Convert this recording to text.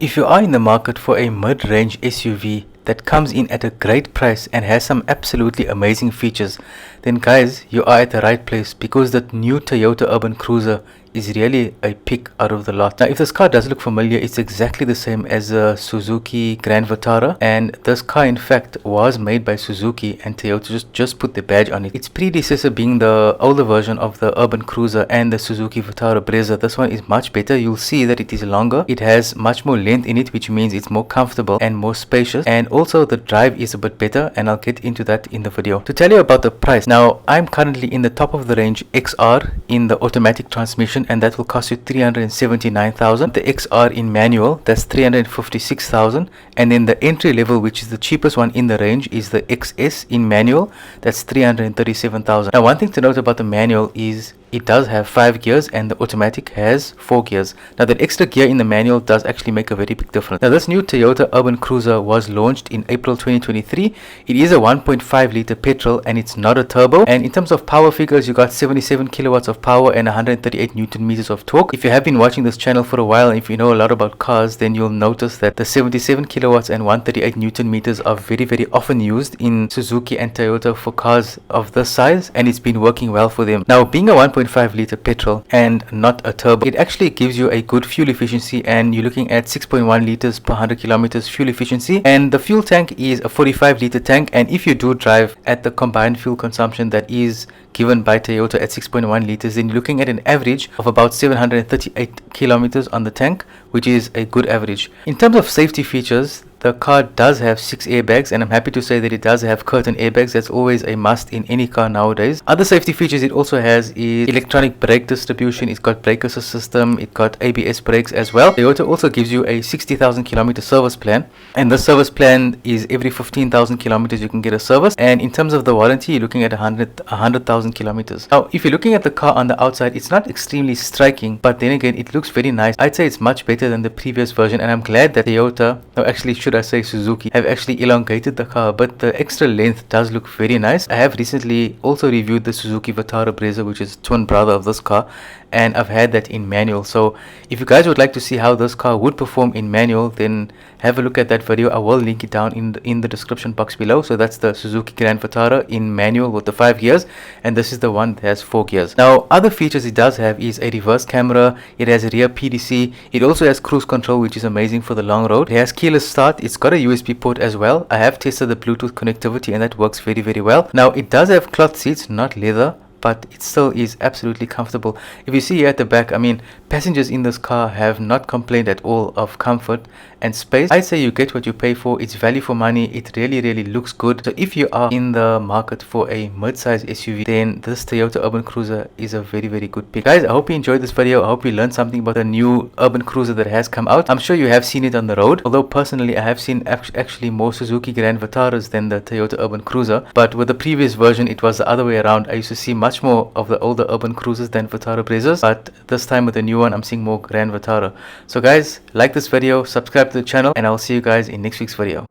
If you are in the market for a mid-range SUV that comes in at a great price and has some absolutely amazing features, then guys, you are at the right place, because that new Toyota Urban Cruiser is really a pick out of the lot. Now, if this car does look familiar, it's exactly the same as a Suzuki Grand Vitara, and this car in fact was made by Suzuki, and Toyota just put the badge on it. Its predecessor being the older version of the Urban Cruiser and the Suzuki Vitara Brezza. This one is much better. You'll see that it is longer, it has much more length in it, which means it's more comfortable and more spacious, and also the drive is a bit better, and I'll get into that in the video. To tell you about the price, now I'm currently in the top of the range XR in the automatic transmission, and that will cost you 379,000. The XR in manual, that's 356,000, and then the entry level, which is the cheapest one in the range, is the XS in manual, that's 337,000. Now, one thing to note about the manual is it does have 5 gears and the automatic has 4 gears. Now, that extra gear in the manual does actually make a very big difference. Now, this new Toyota Urban Cruiser was launched in April 2023. It is a 1.5 liter petrol and it's not a turbo. And in terms of power figures, you got 77 kilowatts of power and 138 Newton meters of torque. If you have been watching this channel for a while, and if you know a lot about cars, then you'll notice that the 77 kilowatts and 138 Newton meters are very often used in Suzuki and Toyota for cars of this size, and it's been working well for them. Now, being a 1.5 liter petrol and not a turbo, it actually gives you a good fuel efficiency, and you're looking at 6.1 liters per 100 kilometers fuel efficiency, and the fuel tank is a 45 liter tank. And if you do drive at the combined fuel consumption that is given by Toyota at 6.1 liters, then you're looking at an average of about 738 kilometers on the tank, which is a good average. In terms of safety features, the car does have 6 airbags, and I'm happy to say that it does have curtain airbags. That's always a must in any car nowadays. Other safety features it also has is electronic brake distribution. It's got brake assist system, it got ABS brakes as well. Toyota also gives you a 60,000 kilometer service plan, and the service plan is every 15,000 kilometers you can get a service. And in terms of the warranty, you're looking at 100,000 kilometers. Now, if you're looking at the car on the outside, it's not extremely striking, but then again, it looks very nice. I'd say it's much better than the previous version, and I'm glad that Toyota, no, actually should I say Suzuki, have actually elongated the car, but the extra length does look very nice. I have recently also reviewed the Suzuki Vitara Brezza, which is twin brother of this car, and I've had that in manual. So if you guys would like to see how this car would perform in manual, then have a look at that video. I will link it down in the description box below. So that's the Suzuki Grand Vitara in manual with the 5 gears, and this is the one that has 4 gears. Now, other features it does have is a reverse camera, it has a rear PDC, it also has cruise control, which is amazing for the long road. It has keyless start, it's got a USB port as well. I have tested the Bluetooth connectivity and that works very well. Now, it does have cloth seats, not leather, but it still is absolutely comfortable. If you see here at the back, I mean, passengers in this car have not complained at all of comfort and space. I'd say you get what you pay for. It's value for money. It really looks good. So if you are in the market for a mid-size SUV, then this Toyota Urban Cruiser is a very good pick. Guys, I hope you enjoyed this video. I hope you learned something about the new Urban Cruiser that has come out. I'm sure you have seen it on the road, although personally I have seen actually more Suzuki Grand Vitaras than the Toyota Urban Cruiser. But with the previous version, it was the other way around. I used to see much more of the older Urban Cruisers than Vitara Brezzas, but this time with the new one, I'm seeing more Grand Vitara. So guys, like this video, subscribe to the channel, and I'll see you guys in next week's video.